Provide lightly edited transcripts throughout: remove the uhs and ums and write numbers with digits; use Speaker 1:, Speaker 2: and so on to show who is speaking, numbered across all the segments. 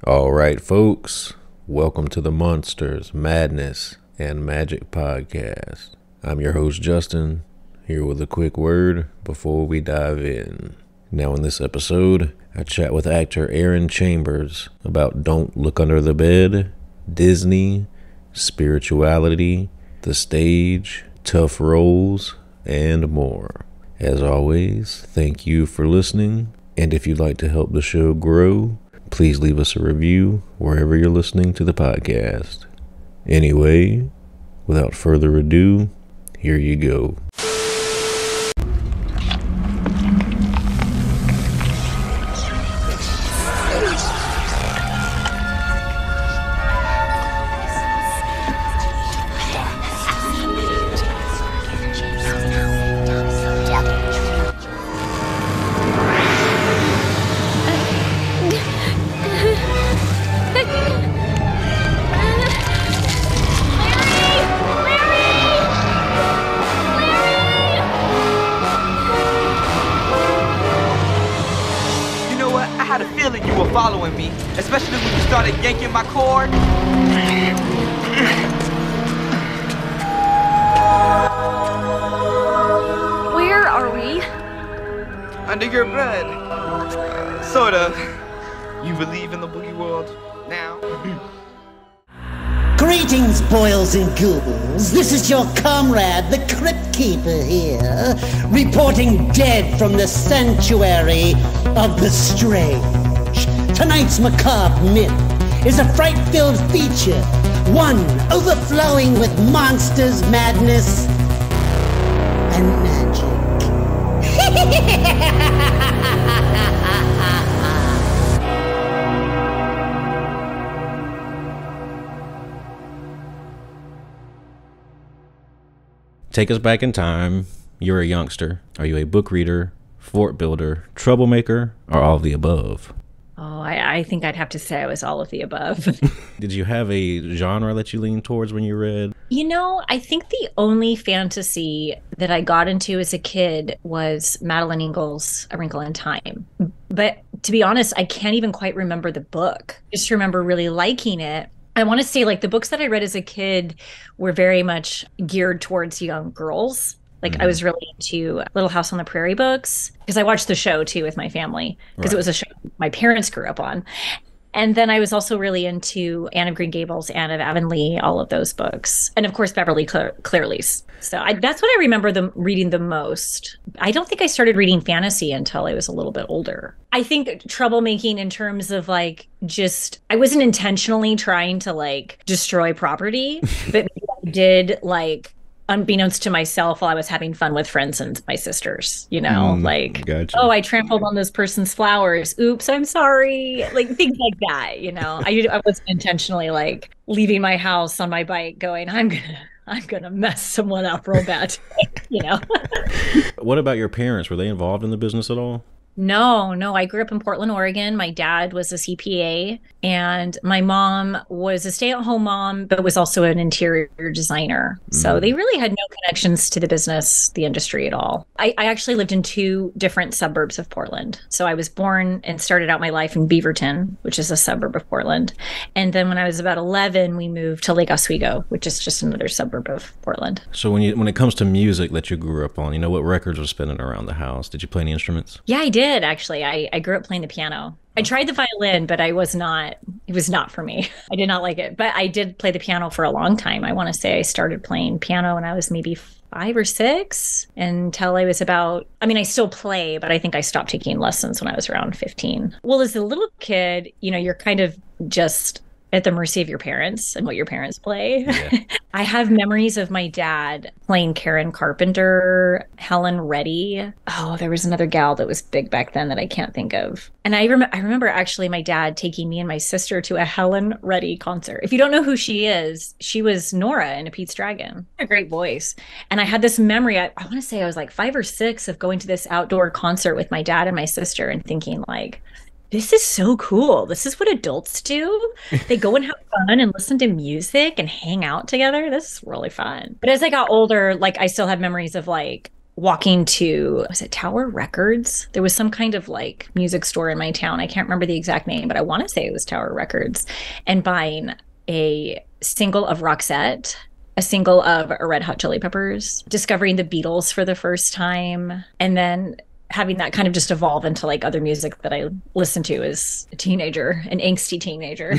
Speaker 1: All right, folks, welcome to the Monsters, Madness, and Magic podcast. I'm your host, Justin, here with a quick word before we dive in. Now, in this episode, I chat with actor Erin Chambers about Don't Look Under the Bed, Disney, spirituality, the stage, tough roles, and more. As always, thank you for listening, and if you'd like to help the show grow, please leave us a review wherever you're listening to the podcast. Anyway, without further ado, here you go.
Speaker 2: Following me, especially when you started yanking my cord.
Speaker 3: Where are we?
Speaker 2: Under your bed. Sort of. You believe in the boogie world now?
Speaker 4: Greetings, boils and ghouls. This is your comrade, the Crypt Keeper here, reporting dead from the sanctuary of the strange. Tonight's macabre myth is a fright-filled feature, one overflowing with monsters, madness, and magic.
Speaker 1: Take us back in time. You're a youngster. Are you a book reader, fort builder, troublemaker, or all of the above?
Speaker 3: Oh, I think I'd have to say I was all of the above.
Speaker 1: Did you have a genre that you leaned towards when you read?
Speaker 3: You know, I think the only fantasy that I got into as a kid was Madeline Ingles' A Wrinkle in Time. But to be honest, I can't even quite remember the book. I just remember really liking it. I want to say, like, the books that I read as a kid were very much geared towards young girls. Like, I was really into Little House on the Prairie books because I watched the show, too, with my family because It was a show my parents grew up on. And then I was also really into Anne of Green Gables, Anne of Avonlea, all of those books. And, of course, Beverly Clearlys. So that's what I remember reading the most. I don't think I started reading fantasy until I was a little bit older. I think troublemaking in terms of, like, I wasn't intentionally trying to, like, destroy property, but I did, like, unbeknownst to myself, while I was having fun with friends and my sisters,
Speaker 1: Gotcha.
Speaker 3: Oh, I trampled on this person's flowers. Oops, I'm sorry. Like, things like that, I wasn't intentionally, like, leaving my house on my bike going, I'm gonna mess someone up real bad,
Speaker 1: What about your parents? Were they involved in the business at all?
Speaker 3: No. I grew up in Portland, Oregon. My dad was a CPA and my mom was a stay-at-home mom, but was also an interior designer. So they really had no connections to the industry at all. I actually lived in two different suburbs of Portland. So I was born and started out my life in Beaverton, which is a suburb of Portland. And then when I was about 11, we moved to Lake Oswego, which is just another suburb of Portland.
Speaker 1: So when it comes to music that you grew up on, what records were spinning around the house? Did you play any instruments?
Speaker 3: Yeah, I did, actually. I grew up playing the piano. I tried the violin, but it was not for me. I did not like it, but I did play the piano for a long time. I want to say I started playing piano when I was maybe 5 or 6 until I was I still play, but I think I stopped taking lessons when I was around 15. Well, as a little kid, you're kind of just at the mercy of your parents and what your parents play. Yeah. I have memories of my dad playing Karen Carpenter, Helen Reddy. Oh, there was another gal that was big back then that I can't think of. And I remember actually my dad taking me and my sister to a Helen Reddy concert. If you don't know who she is, she was Nora in A Pete's Dragon. A great voice. And I had this memory, I want to say I was like 5 or 6, of going to this outdoor concert with my dad and my sister and thinking, like, this is so cool. This is what adults do. They go and have fun and listen to music and hang out together. This is really fun. But as I got older, like, I still have memories of, like, walking to, was it Tower Records? There was some kind of like music store in my town. I can't remember the exact name, but I want to say it was Tower Records, and buying a single of Roxette, a single of Red Hot Chili Peppers, discovering the Beatles for the first time, and then having that kind of just evolve into like other music that I listened to as a teenager, an angsty teenager.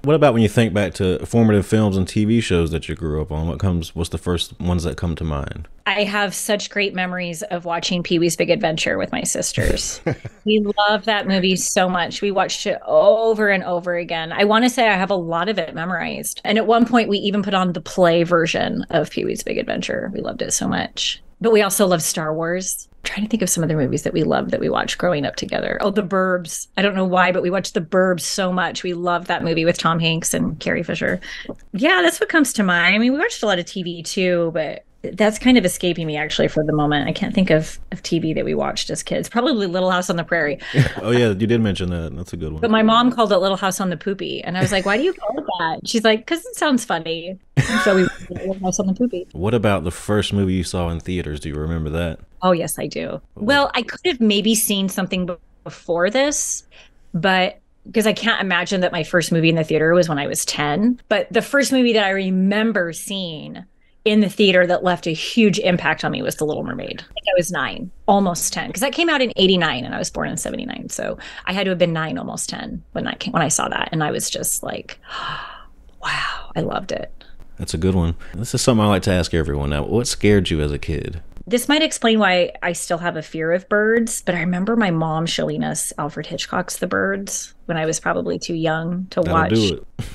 Speaker 1: What about when you think back to formative films and TV shows that you grew up on? What's the first ones that come to mind?
Speaker 3: I have such great memories of watching Pee-wee's Big Adventure with my sisters. We love that movie so much. We watched it over and over again. I want to say I have a lot of it memorized. And at one point, we even put on the play version of Pee-wee's Big Adventure. We loved it so much. But we also love Star Wars. I'm trying to think of some other movies that we loved that we watched growing up together. Oh, The Burbs. I don't know why, but we watched The Burbs so much. We loved that movie with Tom Hanks and Carrie Fisher. Yeah, that's what comes to mind. I mean, we watched a lot of TV too, but that's kind of escaping me actually for the moment. I can't think of TV that we watched as kids. Probably Little House on the Prairie.
Speaker 1: Oh yeah, you did mention that. That's a good one.
Speaker 3: But my mom called it Little House on the Poopy. And I was like, why do you call it that? She's like, because it sounds funny. And so we watched Little House on the Poopy.
Speaker 1: What about the first movie you saw in theaters? Do you remember that?
Speaker 3: Oh, yes, I do. Well, I could have maybe seen something before this, but because I can't imagine that my first movie in the theater was when I was 10. But the first movie that I remember seeing in the theater that left a huge impact on me was The Little Mermaid. I think I was 9, almost 10, because that came out in 89 and I was born in 79. So I had to have been 9, almost 10 when I saw that. And I was just like, wow, I loved it.
Speaker 1: That's a good one. This is something I like to ask everyone now. What scared you as a kid?
Speaker 3: This might explain why I still have a fear of birds, but I remember my mom showing us Alfred Hitchcock's The Birds when I was probably too young to watch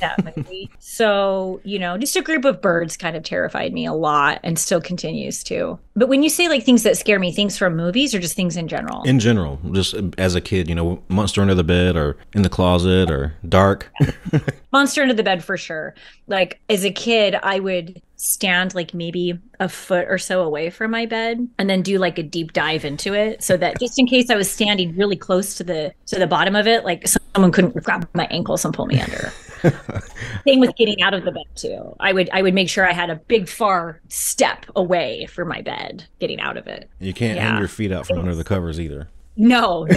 Speaker 3: that movie. So, just a group of birds kind of terrified me a lot and still continues to. But when you say like things that scare me, things from movies or just things in general?
Speaker 1: In general, just as a kid, monster under the bed or in the closet or dark.
Speaker 3: Monster under the bed for sure. Like as a kid, I would stand like maybe a foot or so away from my bed and then do like a deep dive into it so that just in case I was standing really close to the bottom of it, like someone couldn't grab my ankles and pull me under. Same with getting out of the bed too. I would make sure I had a big far step away from my bed getting out of it.
Speaker 1: You can't hang your feet out from under the covers either.
Speaker 3: No.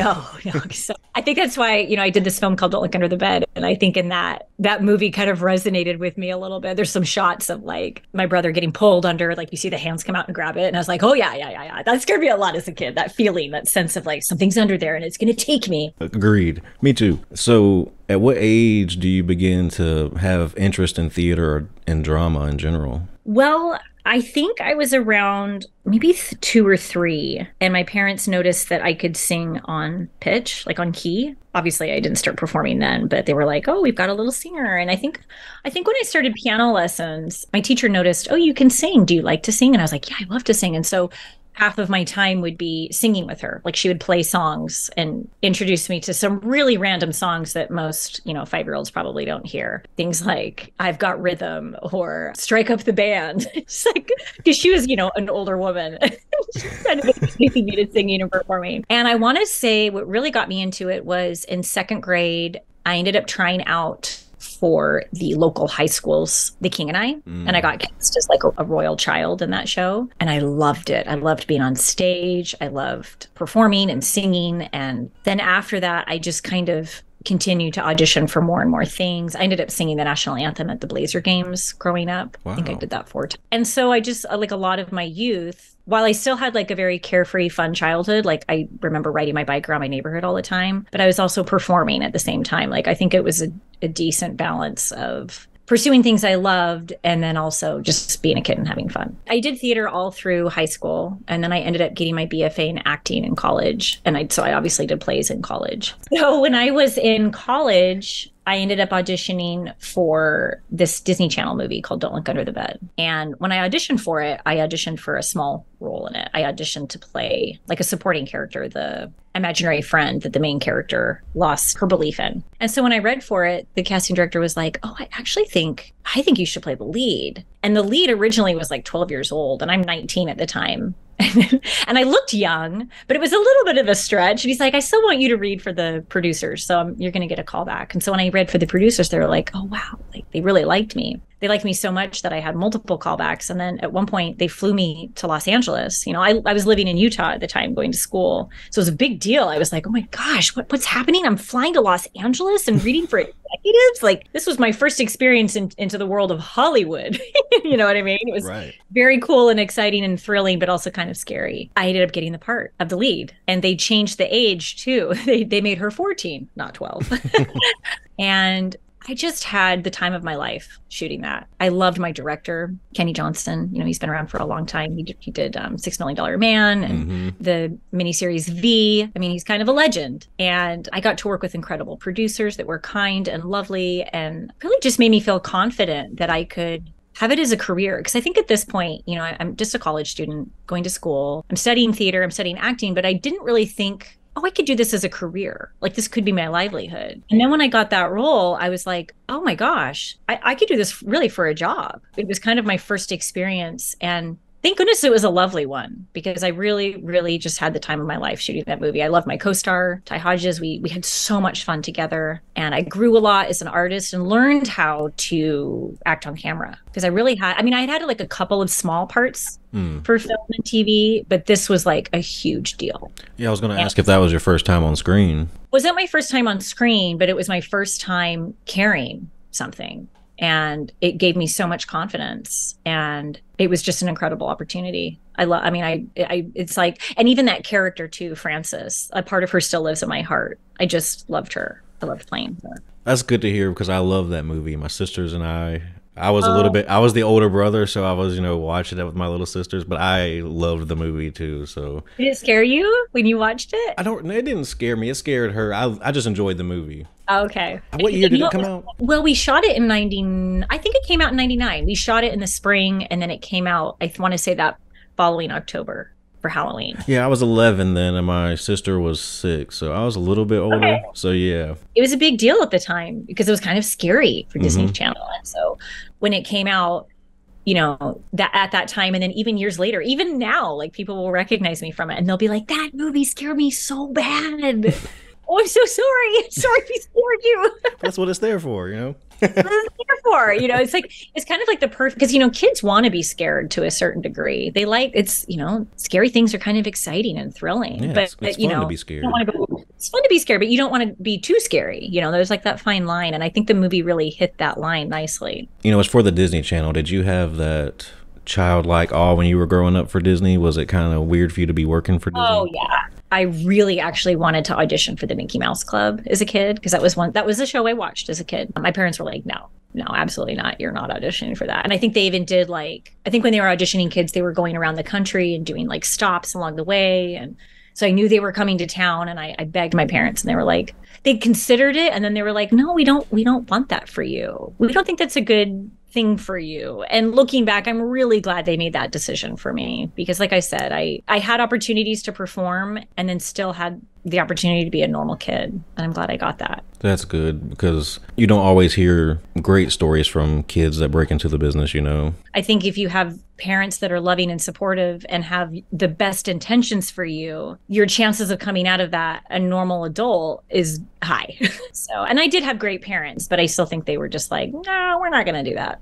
Speaker 3: So I think that's why, I did this film called Don't Look Under the Bed. And I think in that movie kind of resonated with me a little bit. There's some shots of like my brother getting pulled under, like you see the hands come out and grab it. And I was like, oh yeah. That scared me a lot as a kid. That feeling, that sense of like something's under there and it's going to take me.
Speaker 1: Agreed. Me too. So at what age do you begin to have interest in theater and drama in general?
Speaker 3: Well, I think I was around maybe 2 or 3, and my parents noticed that I could sing on pitch, like on key. Obviously, I didn't start performing then, but they were like, "Oh, we've got a little singer." And I think when I started piano lessons, my teacher noticed, "Oh, you can sing. Do you like to sing?" And I was like, "Yeah, I love to sing." And so half of my time would be singing with her. Like she would play songs and introduce me to some really random songs that most, 5-year-olds probably don't hear. Things like I've Got Rhythm or Strike Up the Band. It's like, because she was, an older woman. She kind of introducing me to singing and performing. And I want to say what really got me into it was in 2nd grade, I ended up trying out for the local high schools, The King and I. And I got cast as like a royal child in that show. And I loved it. I loved being on stage. I loved performing and singing. And then after that, I just kind of continued to audition for more and more things. I ended up singing the national anthem at the Blazer Games growing up. Wow. I think I did that 4 times. And so I just, like a lot of my youth, while I still had like a very carefree, fun childhood, like I remember riding my bike around my neighborhood all the time, but I was also performing at the same time. Like I think it was a decent balance of pursuing things I loved and then also just being a kid and having fun. I did theater all through high school, and then I ended up getting my BFA in acting in college. And so I obviously did plays in college. So when I was in college, I ended up auditioning for this Disney Channel movie called Don't Look Under the Bed. And when I auditioned for it, I auditioned for a small role in it. I auditioned to play like a supporting character, the imaginary friend that the main character lost her belief in. And so when I read for it, the casting director was like, "Oh, I think you should play the lead." And the lead originally was like 12 years old, and I'm 19 at the time. And I looked young, but it was a little bit of a stretch. And he's like, "I still want you to read for the producers, so you're going to get a call back." And so when I read for the producers, they were like, "Oh, wow, like they really liked me." they liked me so much that I had multiple callbacks. And then at one point they flew me to Los Angeles. I was living in Utah at the time going to school. So it was a big deal. I was like, oh my gosh, what's happening? I'm flying to Los Angeles and reading for executives. Like, this was my first experience into the world of Hollywood. You know what I mean? It was very cool and exciting and thrilling, but also kind of scary. I ended up getting the part of the lead, and they changed the age too. They made her 14, not 12. And I just had the time of my life shooting that. I loved my director, Kenny Johnson. He's been around for a long time. He did $6 Million Man and the miniseries V. I mean, he's kind of a legend. And I got to work with incredible producers that were kind and lovely, and really just made me feel confident that I could have it as a career. Because I think at this point, I'm just a college student going to school. I'm studying theater, I'm studying acting, but I didn't really think, oh, I could do this as a career. Like, this could be my livelihood. And then when I got that role, I was like, oh my gosh, I could do this really for a job. It was kind of my first experience. And thank goodness it was a lovely one, because I really, really just had the time of my life shooting that movie. I love my co-star, Ty Hodges. We had so much fun together. And I grew a lot as an artist and learned how to act on camera. Because I had like a couple of small parts for film and TV, but this was like a huge deal.
Speaker 1: Yeah, I was going to ask if that was your first time on screen.
Speaker 3: Wasn't my first time on screen, but it was my first time carrying something. And it gave me so much confidence, and it was just an incredible opportunity. It's like, and even that character too, Frances, a part of her still lives in my heart. I just loved her. I loved playing her.
Speaker 1: That's good to hear, because I love that movie. My sisters and I was I was the older brother, so I was, watching it with my little sisters, but I loved the movie too. So
Speaker 3: did it scare you when you watched it?
Speaker 1: It didn't scare me. It scared her. I just enjoyed the movie.
Speaker 3: Okay.
Speaker 1: What year did it come out?
Speaker 3: Well, we shot it in I think it came out in 99. We shot it in the spring, and then it came out, I want to say, that following October for Halloween.
Speaker 1: Yeah, I was 11 then, and my sister was 6, so I was a little bit older. Okay. So yeah,
Speaker 3: it was a big deal at the time because it was kind of scary for Disney Channel. And so when it came out, that at that time, and then even years later, even now, like, people will recognize me from it, and they'll be like, that movie scared me so bad. Oh, I'm so sorry. Sorry we scared you.
Speaker 1: That's what it's there for,
Speaker 3: That's what it's there for. It's like, it's kind of like the perfect, because, kids want to be scared to a certain degree. They like, scary things are kind of exciting and thrilling.
Speaker 1: Yeah,
Speaker 3: but
Speaker 1: it's fun to be scared.
Speaker 3: It's fun to be scared, but you don't want to be too scary. There's like that fine line. And I think the movie really hit that line nicely.
Speaker 1: It's for the Disney Channel. Did you have that childlike awe when you were growing up for Disney? Was it kind of weird for you to be working for Disney?
Speaker 3: Oh, yeah. I really actually wanted to audition for the Mickey Mouse Club as a kid, because that was a show I watched as a kid. My parents were like, no, absolutely not. You're not auditioning for that. And I think they even did, like, I think when they were auditioning kids, they were going around the country and doing like stops along the way. And so I knew they were coming to town, and I begged my parents, and they were like, they considered it. And then they were like, no, we don't want that for you. We don't think that's a good thing for you. And looking back, I'm really glad they made that decision for me, because like I said, I had opportunities to perform and then still had the opportunity to be a normal kid. And I'm glad I got that.
Speaker 1: That's good, because you don't always hear great stories from kids that break into the business,
Speaker 3: I think if you have parents that are loving and supportive and have the best intentions for you, your chances of coming out of that a normal adult is high. And I did have great parents, but I still think they were just like, no, we're not going to do that.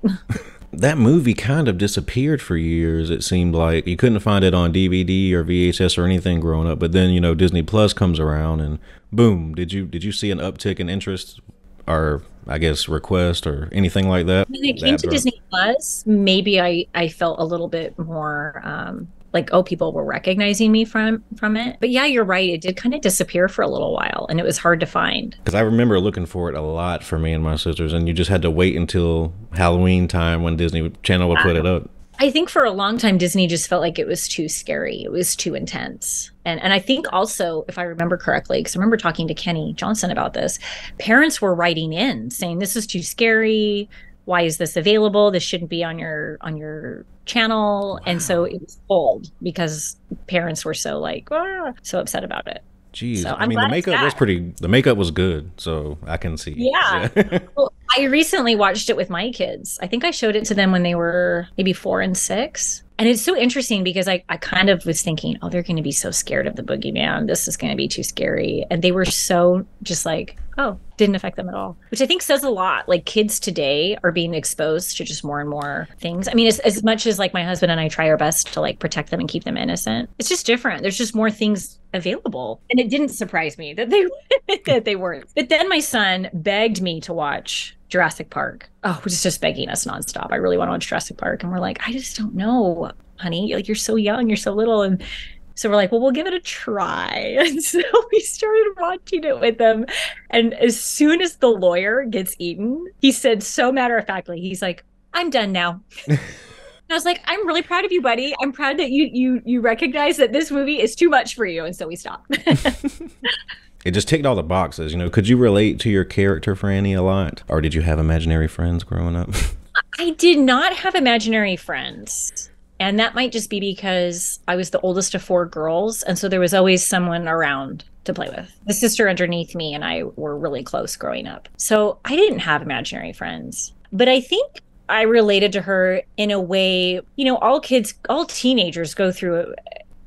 Speaker 1: That movie kind of disappeared for years. It seemed like you couldn't find it on DVD or VHS or anything growing up. But then, Disney Plus comes around, and boom, did you see an uptick in interest, or I guess request, or anything like that?
Speaker 3: When it came to Disney Plus, maybe I felt a little bit more like, oh, people were recognizing me from it. But yeah, you're right. It did kind of disappear for a little while, and it was hard to find.
Speaker 1: Because I remember looking for it a lot for me and my sisters, and you just had to wait until Halloween time when Disney Channel would put it up.
Speaker 3: I think for a long time, Disney just felt like it was too scary. It was too intense. And I think also, if I remember correctly, because I remember talking to Kenny Johnson about this, parents were writing in saying, this is too scary. Why is this available? This shouldn't be on your channel. Wow. And so it was pulled because parents were so so upset about it.
Speaker 1: Jeez. So the makeup was good, so I can see.
Speaker 3: Yeah. Well, I recently watched it with my kids. I think I showed it to them when they were maybe 4 and 6. And it's so interesting because I kind of was thinking, oh, they're going to be so scared of the boogeyman. This is going to be too scary. And they were so just like, oh, didn't affect them at all, which I think says a lot. Like kids today are being exposed to just more and more things. I mean, as much as like my husband and I try our best to like protect them and keep them innocent, it's just different. There's just more things available. And it didn't surprise me that they that they weren't. But then my son begged me to watch Jurassic Park. Oh, was just begging us nonstop. I really want to watch Jurassic Park. And we're like, I just don't know, honey. Like, you're so young, you're so little. And so we're like, well, we'll give it a try. And so we started watching it with them. And as soon as the lawyer gets eaten, he said so matter-of-factly, he's like, I'm done now. And I was like, I'm really proud of you, buddy. I'm proud that you recognize that this movie is too much for you. And so we stopped.
Speaker 1: It just ticked all the boxes. You know, could you relate to your character, Franny, a lot? Or did you have imaginary friends growing up?
Speaker 3: I did not have imaginary friends. And that might just be because I was the oldest of 4 girls. And so there was always someone around to play with. The sister underneath me and I were really close growing up. So I didn't have imaginary friends. But I think I related to her in a way, you know, all teenagers go through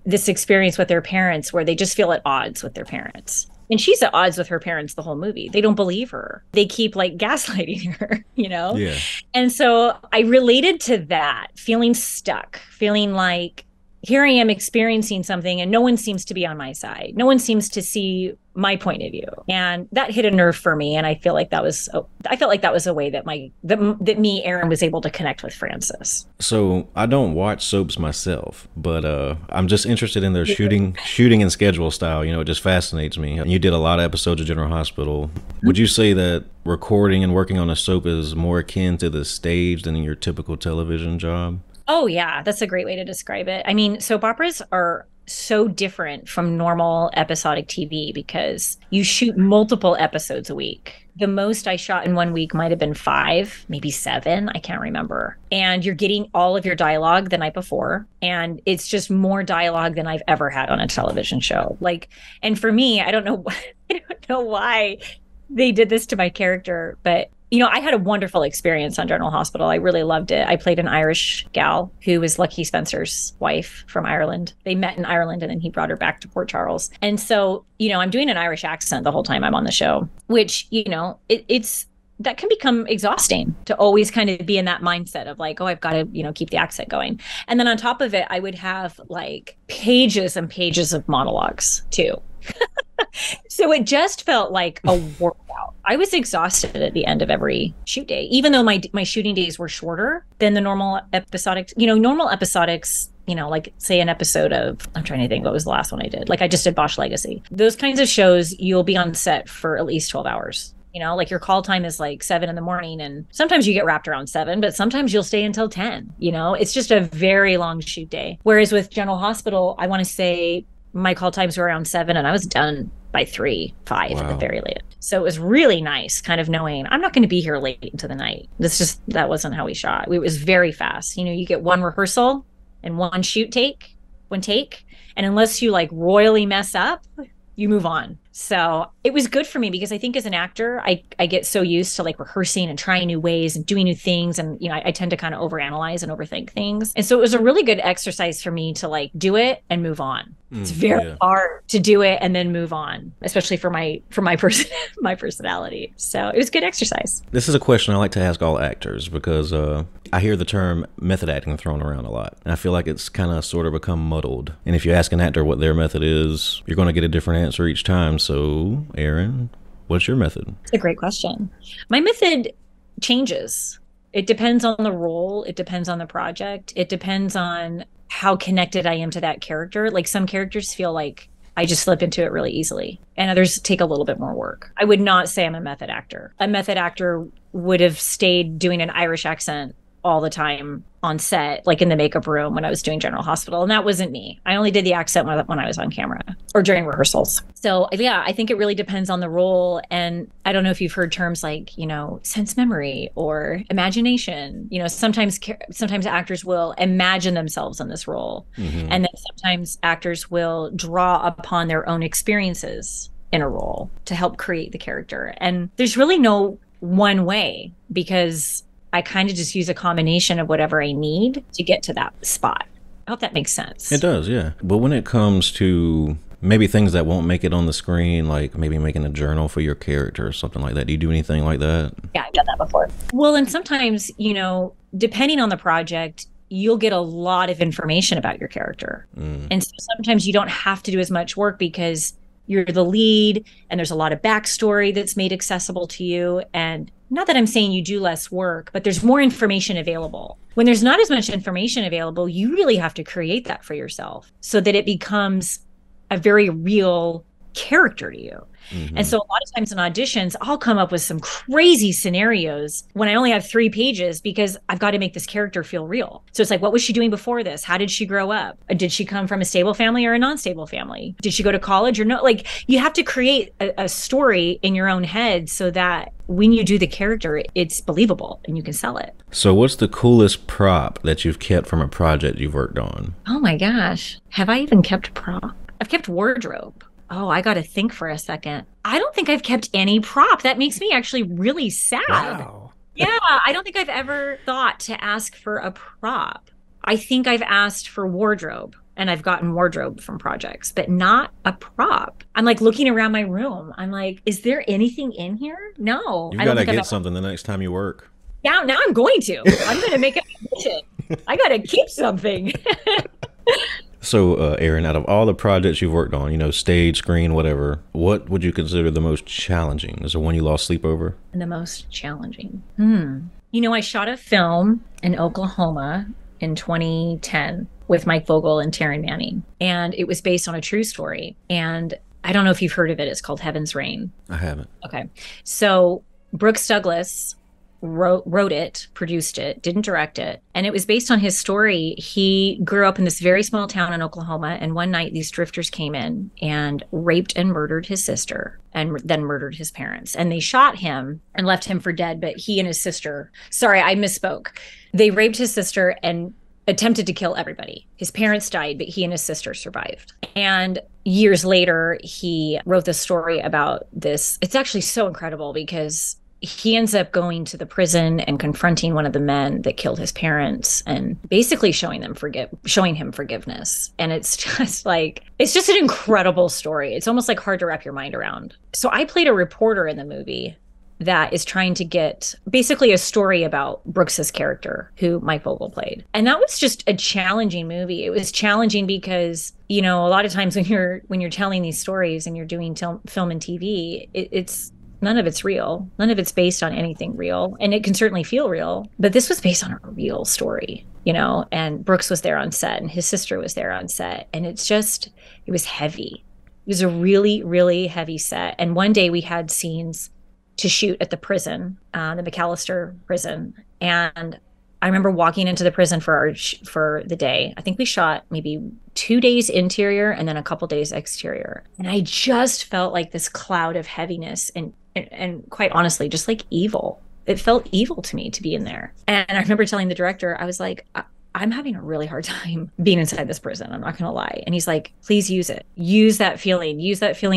Speaker 3: this experience with their parents where they just feel at odds with their parents. And she's at odds with her parents the whole movie. They don't believe her. They keep like gaslighting her, you know?
Speaker 1: Yeah.
Speaker 3: And so I related to that, feeling stuck, feeling like here I am experiencing something and no one seems to be on my side. No one seems to see my point of view. And that hit a nerve for me. And I felt like that was a way that that me, Erin, was able to connect with Frances.
Speaker 1: So I don't watch soaps myself, but I'm just interested in their shooting and schedule style. You know, it just fascinates me. You did a lot of episodes of General Hospital. Would you say that recording and working on a soap is more akin to the stage than your typical television job?
Speaker 3: Oh, yeah, that's a great way to describe it. I mean, soap operas are so different from normal episodic TV because you shoot multiple episodes a week. The most I shot in one week might have been 5, maybe 7. I can't remember. And you're getting all of your dialogue the night before. And it's just more dialogue than I've ever had on a television show. Like, and for me, I don't know why they did this to my character, but you know, I had a wonderful experience on General Hospital. I really loved it. I played an Irish gal who was Lucky Spencer's wife from Ireland. They met in Ireland and then he brought her back to Port Charles. And so, you know, I'm doing an Irish accent the whole time I'm on the show, which, you know, it's that can become exhausting to always kind of be in that mindset of like, oh, I've got to, you know, keep the accent going. And then on top of it, I would have like pages and pages of monologues too. So it just felt like a workout. I was exhausted at the end of every shoot day, even though my shooting days were shorter than the normal episodic. You know, normal episodics, you know, like say an episode of, I'm trying to think what was the last one I did. Like I just did Bosch Legacy. Those kinds of shows, you'll be on set for at least 12 hours. You know, like your call time is like 7 a.m. and sometimes you get wrapped around 7, but sometimes you'll stay until 10. You know, it's just a very long shoot day. Whereas with General Hospital, I want to say my call times were around 7 and I was done by 3, 5 at the very latest. So it was really nice kind of knowing I'm not going to be here late into the night. That wasn't how we shot. It was very fast. You know, you get one rehearsal and one take. And unless you like royally mess up, you move on. So it was good for me because I think as an actor, I get so used to like rehearsing and trying new ways and doing new things. And, you know, I tend to kind of overanalyze and overthink things. And so it was a really good exercise for me to like do it and move on. It's very hard to do it and then move on, especially for my my personality. So it was good exercise.
Speaker 1: This is a question I like to ask all actors because I hear the term method acting thrown around a lot. And I feel like it's kind of sort of become muddled. And if you ask an actor what their method is, you're going to get a different answer each time. So, Erin, what's your method?
Speaker 3: It's a great question. My method changes. It depends on the role. It depends on the project. It depends on how connected I am to that character. Like some characters feel like I just slip into it really easily, and others take a little bit more work. I would not say I'm a method actor. A method actor would have stayed doing an Irish accent all the time on set, like in the makeup room when I was doing General Hospital. And that wasn't me. I only did the accent when I was on camera or during rehearsals. So yeah, I think it really depends on the role. And I don't know if you've heard terms like, you know, sense memory or imagination. You know, sometimes actors will imagine themselves in this role. Mm-hmm. And then sometimes actors will draw upon their own experiences in a role to help create the character. And there's really no one way because I kind of just use a combination of whatever I need to get to that spot. I hope that makes sense.
Speaker 1: It does, yeah. But when it comes to maybe things that won't make it on the screen, like maybe making a journal for your character or something like that, do you do anything like that?
Speaker 3: Yeah, I've done that before. Well, and sometimes, depending on the project, you'll get a lot of information about your character. And so sometimes you don't have to do as much work because you're the lead and there's a lot of backstory that's made accessible to you. And not that I'm saying you do less work, but there's more information available. When there's not as much information available, you really have to create that for yourself so that it becomes a very real character to you. And so a lot of times in auditions, I'll come up with some crazy scenarios when I only have 3 pages because I've got to make this character feel real. So it's like, what was she doing before this? How did she grow up? Did she come from a stable family or a non-stable family? Did she go to college or no? Like, you have to create a story in your own head so that when you do the character, it's believable and you can sell it.
Speaker 1: So what's the coolest prop that you've kept from a project you've worked on?
Speaker 3: Oh my gosh. Have I even kept prop? I've kept wardrobe. Oh, I got to think for a second. I don't think I've kept any prop. That makes me actually really sad.
Speaker 1: Wow.
Speaker 3: Yeah, I don't think I've ever thought to ask for a prop. I think I've asked for wardrobe and I've gotten wardrobe from projects, but not a prop. I'm like looking around my room. I'm like, is there anything in here? No.
Speaker 1: You got to get something the next time you work.
Speaker 3: Yeah, now I'm going to. I'm going to make a mission. I got to keep something.
Speaker 1: So, Erin, out of all the projects you've worked on, stage, screen, whatever, what would you consider the most challenging? Is there one you lost sleep over?
Speaker 3: The most challenging. I shot a film in Oklahoma in 2010 with Mike Vogel and Taryn Manning, and it was based on a true story. And I don't know if you've heard of it. It's called Heaven's Rain.
Speaker 1: I haven't.
Speaker 3: Okay. So Brooks Douglas wrote it, produced it, didn't direct it. And it was based on his story. He grew up in this very small town in Oklahoma. And one night these drifters came in and raped and murdered his sister and then murdered his parents. And they shot him and left him for dead. But he and his sister, sorry, I misspoke. They raped his sister and attempted to kill everybody. His parents died, but he and his sister survived. And years later, he wrote this story about this. It's actually so incredible because he ends up going to the prison and confronting one of the men that killed his parents and basically showing him forgiveness. And it's just an incredible story. It's almost like hard to wrap your mind around. So I played a reporter in the movie that is trying to get basically a story about Brooks's character, who Mike Vogel played. And that was just a challenging movie. It was challenging because, a lot of times when you're telling these stories and you're doing film and TV, it's none of it's real. None of it's based on anything real. And it can certainly feel real. But this was based on a real story, and Brooks was there on set and his sister was there on set. And it was heavy. It was a really, really heavy set. And one day we had scenes to shoot at the prison, the McAllister prison. And I remember walking into the prison for the day. I think we shot maybe 2 days interior and then a couple days exterior. And I just felt like this cloud of heaviness and quite honestly, just like evil. It felt evil to me to be in there. And I remember telling the director, I was like, I'm having a really hard time being inside this prison. I'm not going to lie. And he's like, please use it. Use that feeling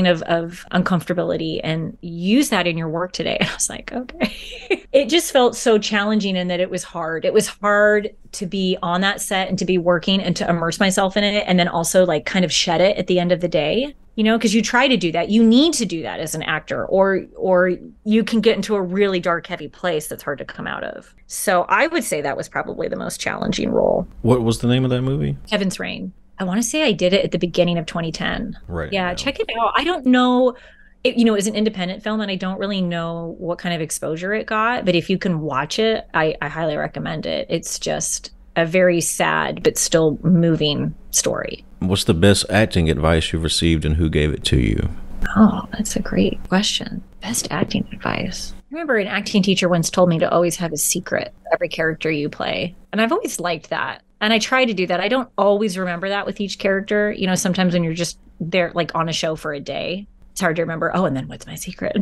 Speaker 3: of uncomfortability and use that in your work today. And I was like, okay. It just felt so challenging in that it was hard. It was hard to be on that set and to be working and to immerse myself in it. And then also kind of shed it at the end of the day. Because you try to do that. You need to do that as an actor, or you can get into a really dark, heavy place that's hard to come out of. So I would say that was probably the most challenging role.
Speaker 1: What was the name of that movie?
Speaker 3: Heaven's Rain. I want to say I did it at the beginning of 2010.
Speaker 1: Right.
Speaker 3: Yeah, check it out. I don't know. It was an independent film, and I don't really know what kind of exposure it got. But if you can watch it, I highly recommend it. It's just a very sad but still moving story.
Speaker 1: What's the best acting advice you've received and who gave it to you?
Speaker 3: Oh, that's a great question. Best acting advice. I remember an acting teacher once told me to always have a secret for every character you play. And I've always liked that. And I try to do that. I don't always remember that with each character. Sometimes when you're just there on a show for a day, it's hard to remember, and then what's my secret?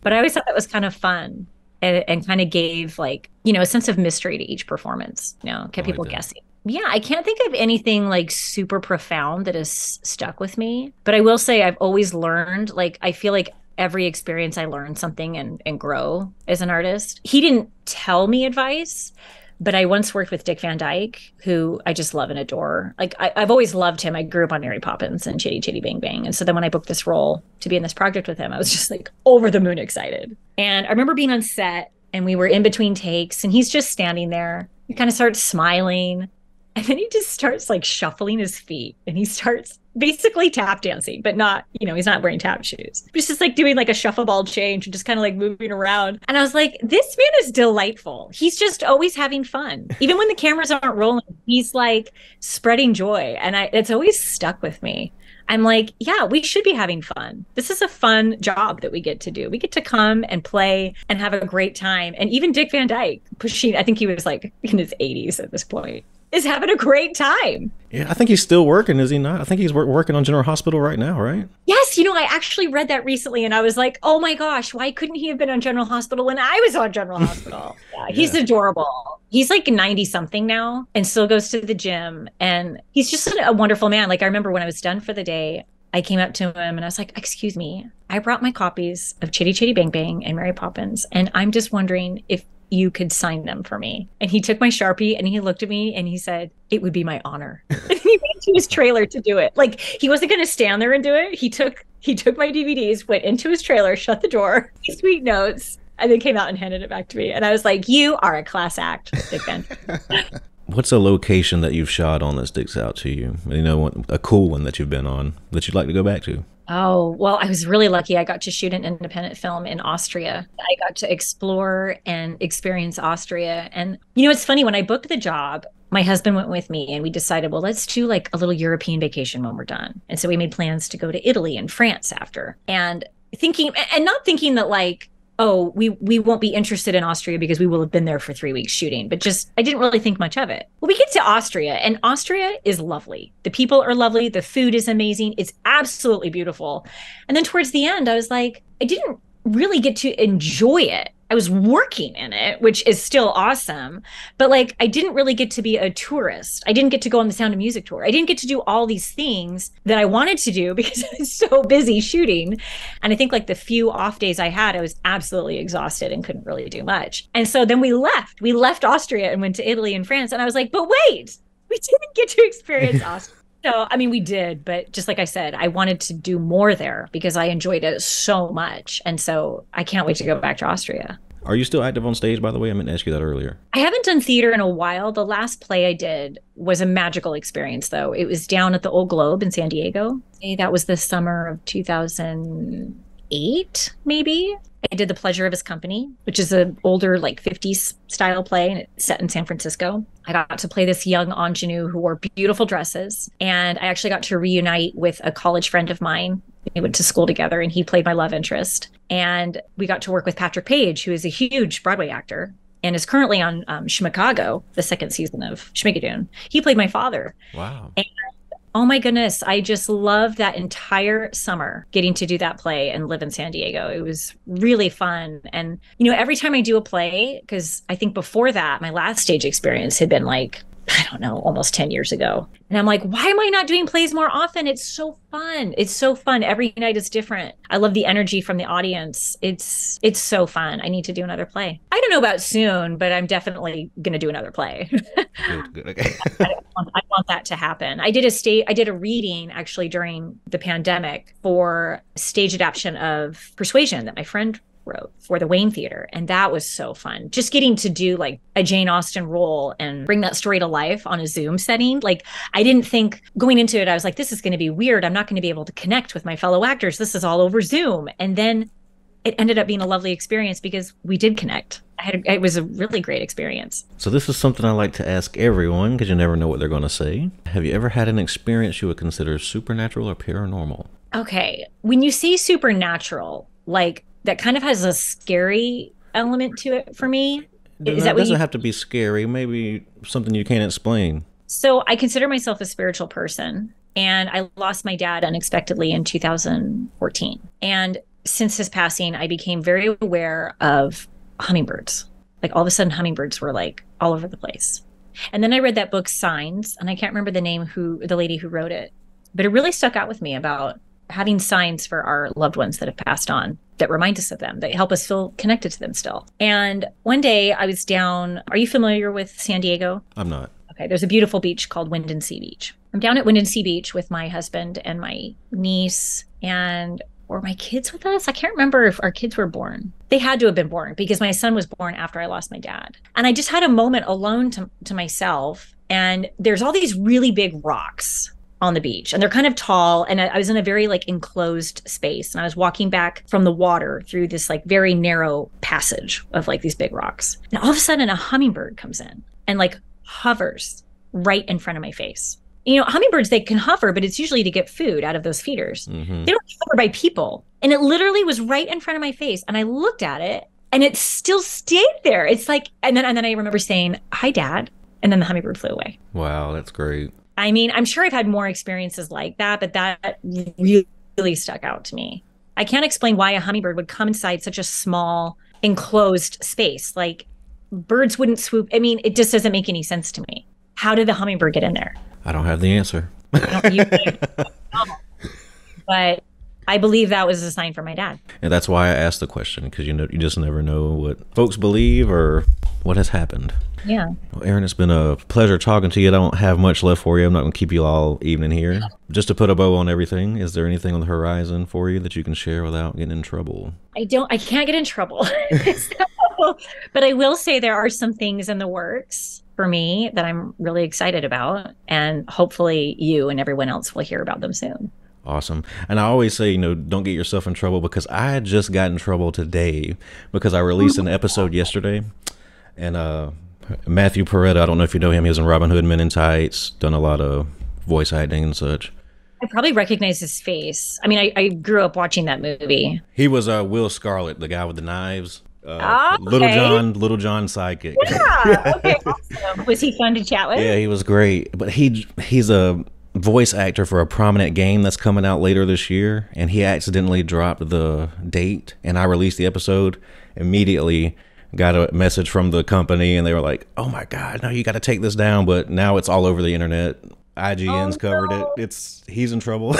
Speaker 3: But I always thought that was kind of fun and kind of gave a sense of mystery to each performance, kept people guessing. Yeah, I can't think of anything super profound that has stuck with me. But I will say I've always learned, I feel like every experience I learn something and grow as an artist. He didn't tell me advice, But I once worked with Dick Van Dyke, who I just love and adore. Like I've always loved him. I grew up on Mary Poppins and Chitty Chitty Bang Bang. And so then when I booked this role to be in this project with him, I was just like over the moon excited. And I remember being on set and we were in between takes and he's just standing there. He kind of starts smiling. And then he just starts like shuffling his feet and he starts basically tap dancing, but not, he's not wearing tap shoes. He's just like doing like a shuffle ball change and just kind of like moving around. And I was like, this man is delightful. He's just always having fun. Even when the cameras aren't rolling, he's like spreading joy. And it's always stuck with me. I'm like, yeah, we should be having fun. This is a fun job that we get to do. We get to come and play and have a great time. And even Dick Van Dyke I think he was like in his 80s at this point, is having a great time.
Speaker 1: Yeah, I think he's still working, is he not? I think he's working on General Hospital right now, right?
Speaker 3: Yes, I actually read that recently and I was like, oh my gosh, why couldn't he have been on General Hospital when I was on General Hospital? Yeah, he's adorable. He's like 90 something now and still goes to the gym. And he's just a wonderful man. Like I remember when I was done for the day, I came up to him and I was like, excuse me, I brought my copies of Chitty Chitty Bang Bang and Mary Poppins. And I'm just wondering if you could sign them for me. And he took my Sharpie and he looked at me and he said, it would be my honor. And he went to his trailer to do it. Like he wasn't going to stand there and do it. He took my DVDs, went into his trailer, shut the door, sweet notes, and then came out and handed it back to me. And I was like, you are a class act, Dick Van.
Speaker 1: What's a location that you've shot on that sticks out to you? A cool one that you've been on that you'd like to go back to?
Speaker 3: Oh, well, I was really lucky. I got to shoot an independent film in Austria. I got to explore and experience Austria. And, it's funny, when I booked the job, my husband went with me and we decided, well, let's do like a little European vacation when we're done. And so we made plans to go to Italy and France after. And not thinking that like, oh, we won't be interested in Austria because we will have been there for 3 weeks shooting, but just, I didn't really think much of it. Well, we get to Austria and Austria is lovely. The people are lovely. The food is amazing. It's absolutely beautiful. And then towards the end, I was like, I didn't really get to enjoy it. I was working in it, which is still awesome. But like, I didn't really get to be a tourist. I didn't get to go on the Sound of Music tour. I didn't get to do all these things that I wanted to do because I was so busy shooting. And I think like the few off days I had, I was absolutely exhausted and couldn't really do much. And so then we left Austria and went to Italy and France. And I was like, but wait, we didn't get to experience Austria. So, I mean, we did, but just like I said, I wanted to do more there because I enjoyed it so much. And so I can't wait to go back to Austria.
Speaker 1: Are you still active on stage, by the way? I meant to ask you that earlier.
Speaker 3: I haven't done theater in a while. The last play I did was a magical experience, though. It was down at the Old Globe in San Diego. That was the summer of 2008, maybe. I did The Pleasure of His Company, which is an older, like 50s style play, and it's set in San Francisco. I got to play this young ingenue who wore beautiful dresses. And I actually got to reunite with a college friend of mine. We went to school together and he played my love interest. And we got to work with Patrick Page, who is a huge Broadway actor and is currently on Schmicago, the second season of Schmigadoon. He played my father.
Speaker 1: Wow.
Speaker 3: And oh my goodness, I just loved that entire summer getting to do that play and live in San Diego. It was really fun. And, every time I do a play, because I think before that, my last stage experience had been like, I don't know, almost 10 years ago. And I'm like, why am I not doing plays more often? It's so fun. It's so fun. Every night is different. I love the energy from the audience. It's so fun. I need to do another play. I don't know about soon, but I'm definitely going to do another play.
Speaker 1: Good. Okay.
Speaker 3: I want that to happen. I did a reading actually during the pandemic for stage adaptation of Persuasion that my friend wrote for the Wayne Theater. And that was so fun. Just getting to do like a Jane Austen role and bring that story to life on a Zoom setting. Like I didn't think going into it, I was like, this is going to be weird. I'm not going to be able to connect with my fellow actors. This is all over Zoom. And then it ended up being a lovely experience because we did connect. It was a really great experience.
Speaker 1: So this is something I like to ask everyone because you never know what they're going to say. Have you ever had an experience you would consider supernatural or paranormal?
Speaker 3: Okay. When you say supernatural, like that kind of has a scary element to it for me.
Speaker 1: It doesn't have to be scary. Maybe something you can't explain.
Speaker 3: So I consider myself a spiritual person, and I lost my dad unexpectedly in 2014. And since his passing, I became very aware of hummingbirds. Like all of a sudden, hummingbirds were like all over the place. And then I read that book, Signs, and I can't remember the name the lady who wrote it, but it really stuck out with me about having signs for our loved ones that have passed on. that remind us of them, that help us feel connected to them still. And one day I was down, are you familiar with San Diego?
Speaker 1: I'm not.
Speaker 3: Okay, there's a beautiful beach called Wind & Sea Beach. I'm down at Wind & Sea Beach with my husband and my niece, and were my kids with us? I can't remember if our kids were born. They had to have been born because my son was born after I lost my dad. And I just had a moment alone to myself. And there's all these really big rocks on the beach, and they're kind of tall. And I was in a very like enclosed space, and I was walking back from the water through this like very narrow passage of like these big rocks. And all of a sudden a hummingbird comes in and like hovers right in front of my face. You know, hummingbirds, they can hover, but it's usually to get food out of those feeders. Mm-hmm. They don't hover by people. And it literally was right in front of my face. And I looked at it and it still stayed there. It's like, and then I remember saying, "Hi, Dad." And then the hummingbird flew away.
Speaker 1: Wow, that's great.
Speaker 3: I mean, I'm sure I've had more experiences like that, but that really stuck out to me. I can't explain why a hummingbird would come inside such a small enclosed space. Like birds wouldn't swoop. I mean, it just doesn't make any sense to me. How did the hummingbird get in there?
Speaker 1: I don't have the answer.
Speaker 3: But I believe that was a sign from my dad.
Speaker 1: And that's why I asked the question, because you just never know what folks believe or what has happened.
Speaker 3: Yeah.
Speaker 1: Well, Erin, it's been a pleasure talking to you. I don't have much left for you. I'm not going to keep you all evening here. Just to put a bow on everything, is there anything on the horizon for you that you can share without getting in trouble?
Speaker 3: I can't get in trouble. But I will say there are some things in the works for me that I'm really excited about. And hopefully you and everyone else will hear about them soon.
Speaker 1: Awesome. And I always say, don't get yourself in trouble, because I just got in trouble today because I released an episode yesterday. And Matthew Peretta, I don't know if you know him. He was in Robin Hood Men in Tights, done a lot of voice acting and such.
Speaker 3: I probably recognize his face. I mean, I grew up watching that movie.
Speaker 1: He was Will Scarlet, the guy with the knives.
Speaker 3: Okay.
Speaker 1: Little John sidekick.
Speaker 3: Yeah. Okay. Awesome. Was he fun to chat with?
Speaker 1: Yeah, he was great. But he's a voice actor for a prominent game that's coming out later this year, and he accidentally dropped the date, and I released the episode immediately. Got a message from the company, and they were like, "Oh my God, no, you got to take this down." But now it's all over the internet. IGN's covered it. He's in trouble.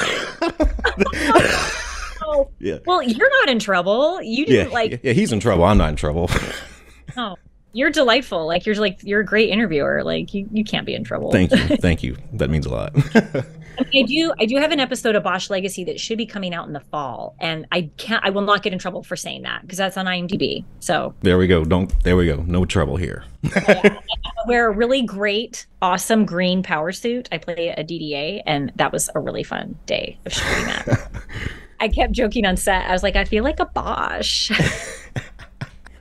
Speaker 3: Oh. Yeah. Well, you're not in trouble. You didn't
Speaker 1: Yeah, he's in trouble. I'm not in trouble.
Speaker 3: Oh, you're delightful. You're a great interviewer. Like you can't be in trouble.
Speaker 1: Thank you. That means a lot.
Speaker 3: I do have an episode of Bosch Legacy that should be coming out in the fall, and I will not get in trouble for saying that because that's on IMDb. So
Speaker 1: there we go. No trouble here.
Speaker 3: I wear a really great, awesome green power suit. I play a DDA, and that was a really fun day of shooting that. I kept joking on set. I was like, I feel like a Bosch.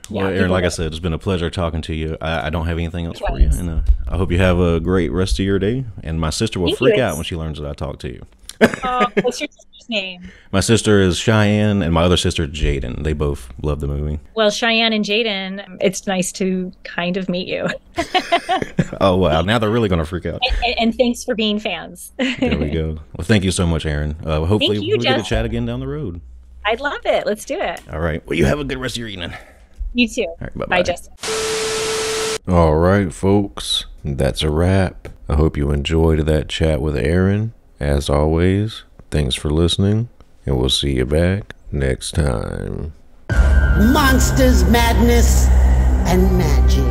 Speaker 1: Well, Erin, like I said, it's been a pleasure talking to you. I don't have anything else for you. And I hope you have a great rest of your day. And my sister will freak out when she learns that I talked to you.
Speaker 3: What's your sister's name?
Speaker 1: My sister is Cheyenne, and my other sister, Jaden. They both love the movie.
Speaker 3: Well, Cheyenne and Jaden, it's nice to kind of meet you.
Speaker 1: Oh, wow. Now they're really going to freak out.
Speaker 3: And thanks for being fans.
Speaker 1: There we go. Well, thank you so much, Erin. Hopefully we'll get to chat again down the road.
Speaker 3: I'd love it. Let's do it.
Speaker 1: All right. Well, you have a good rest of your evening.
Speaker 3: You too.
Speaker 1: All right, bye-bye.
Speaker 3: Bye, Justin.
Speaker 1: All right, folks. That's a wrap. I hope you enjoyed that chat with Erin. As always, thanks for listening, and we'll see you back next time.
Speaker 4: Monsters, madness, and magic.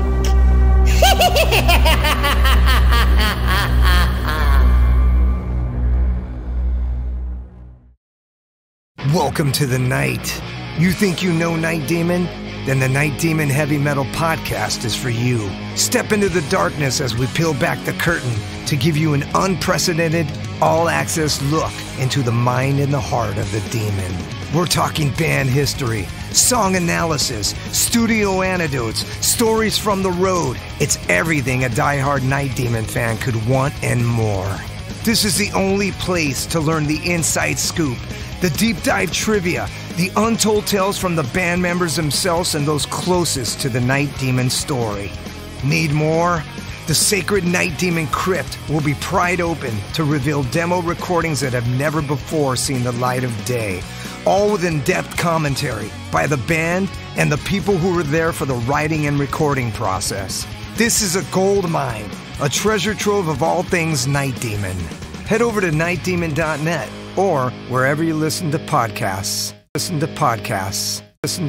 Speaker 5: Welcome to the night. You think you know Night Demon? Then the Night Demon Heavy Metal Podcast is for you. Step into the darkness as we peel back the curtain to give you an unprecedented, all-access look into the mind and the heart of the demon. We're talking band history, song analysis, studio anecdotes, stories from the road. It's everything a diehard Night Demon fan could want and more. This is the only place to learn the inside scoop, the deep dive trivia, the untold tales from the band members themselves and those closest to the Night Demon story. Need more? The Sacred Night Demon Crypt will be pried open to reveal demo recordings that have never before seen the light of day, all with in-depth commentary by the band and the people who were there for the writing and recording process. This is a gold mine, a treasure trove of all things Night Demon. Head over to nightdemon.net or wherever you listen to podcasts. Listen to podcasts. Listen